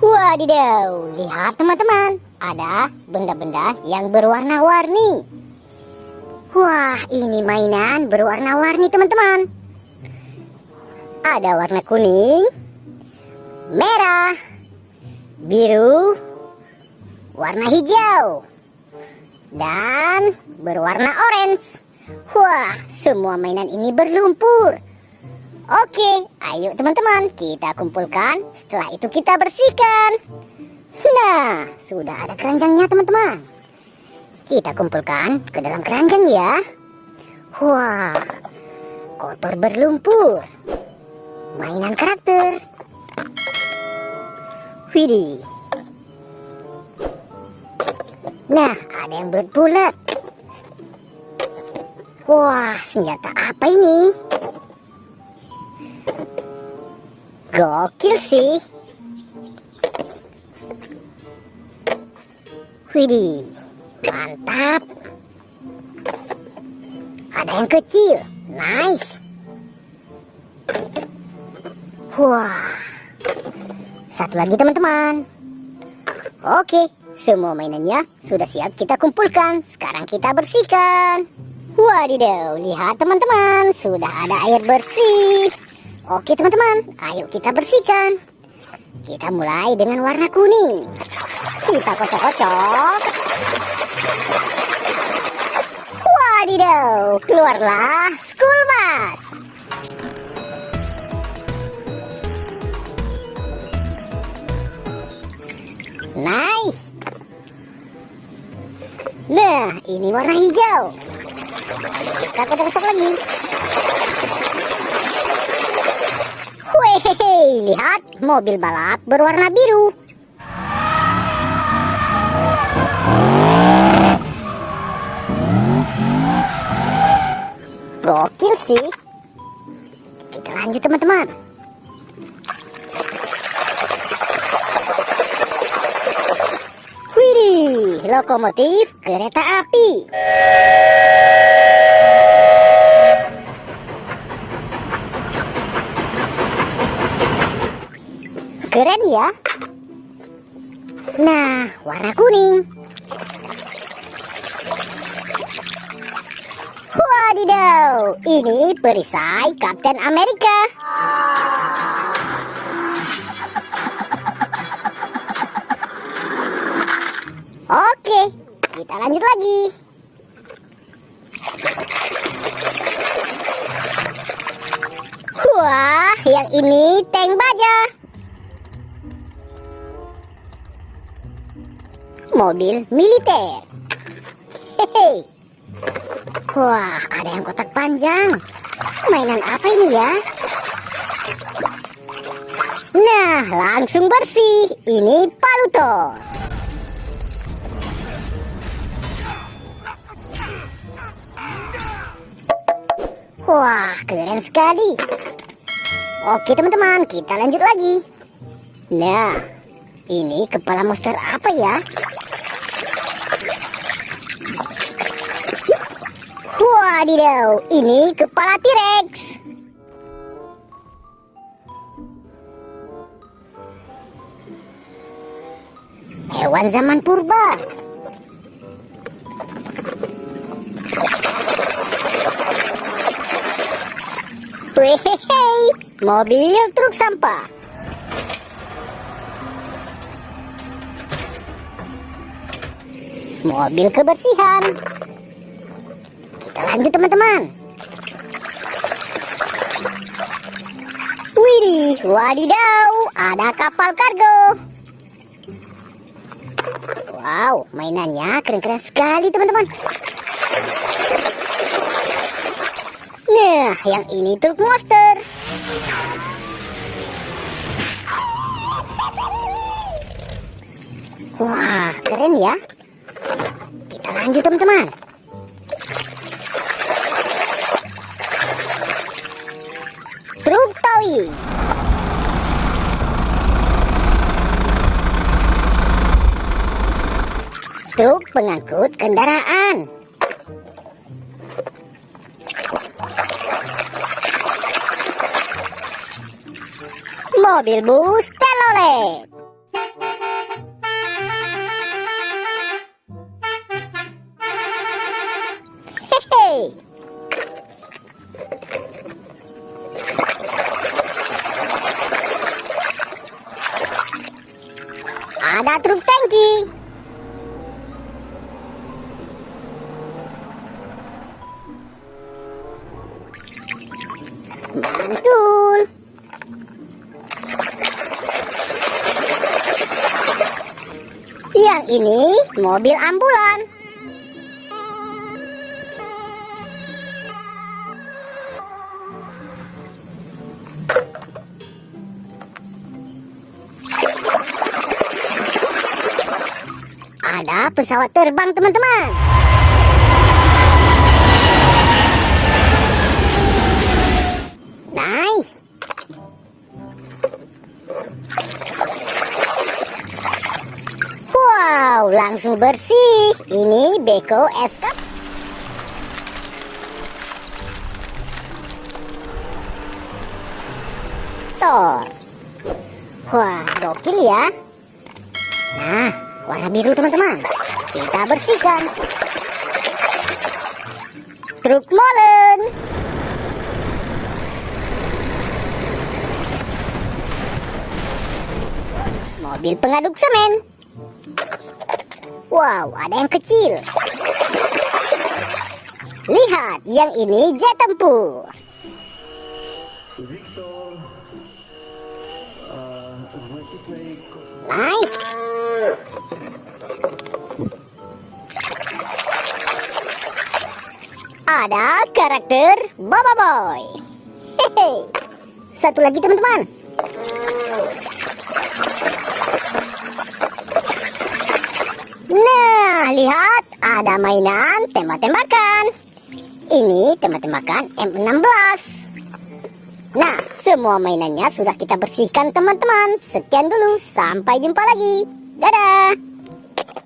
Wadidaw, lihat teman-teman, ada benda-benda yang berwarna-warni. Wah, ini mainan berwarna-warni teman-teman. Ada warna kuning, merah, biru, warna hijau, dan berwarna orange. Wah, semua mainan ini berlumpur. Oke, ayo teman-teman, kita kumpulkan. Setelah itu kita bersihkan. Nah, sudah ada keranjangnya teman-teman. Kita kumpulkan ke dalam keranjang ya. Wah, kotor berlumpur. Mainan karakter. Widih. Nah, ada yang bulat-bulat. Wah, senjata apa ini? Gokil sih. Widih, mantap. Ada yang kecil, nice. Wah, satu lagi teman-teman. Oke, semua mainannya sudah siap kita kumpulkan. Sekarang kita bersihkan. Wadidaw, lihat teman-teman, sudah ada air bersih. Oke teman-teman, ayo kita bersihkan. Kita mulai dengan warna kuning. Kita kocok-kocok. Wadidaw, keluarlah school bus. Nice. Nah, ini warna hijau. Kita kocok-kocok lagi. Hehehe, lihat mobil balap berwarna biru. Gokil sih. Kita lanjut teman-teman. Widih, lokomotif kereta api. Keren ya. Nah, warna kuning. Wadidaw, ini perisai Kapten Amerika. Oke, kita lanjut lagi. Wah, yang ini tank baja. Mobil militer. Hehe. Wah, ada yang kotak panjang. Mainan apa ini ya? Nah, langsung bersih. Ini palutor. Wah, keren sekali. Oke teman-teman, kita lanjut lagi. Nah, ini kepala monster apa ya? Wadidaw, ini kepala T-Rex. Hewan zaman purba. Wehehe, mobil truk sampah. Mobil kebersihan. Kita lanjut teman-teman. Widih, wadidaw, ada kapal kargo. Wow, mainannya keren-keren sekali teman-teman. Nah, yang ini truk monster. Wah, keren ya. Kita lanjut teman-teman. Truk toy. Truk pengangkut kendaraan. Mobil bus telolet. Hehe. Ada truk tangki. Mantul. Yang ini mobil ambulan. Ada pesawat terbang, teman-teman. Nice. Wow, langsung bersih. Ini Beko Escape. Wah, gokil ya. Nah, warna biru teman-teman. Kita bersihkan. Truk molen. Mobil pengaduk semen. Wow, ada yang kecil. Lihat, yang ini jet tempur. Nice. Ada karakter Baba Boy. Hehe. Satu lagi teman-teman. Nah, lihat, ada mainan tembak-tembakan. Ini tembak-tembakan M16. Nah, semua mainannya sudah kita bersihkan teman-teman. Sekian dulu, sampai jumpa lagi. Dadah.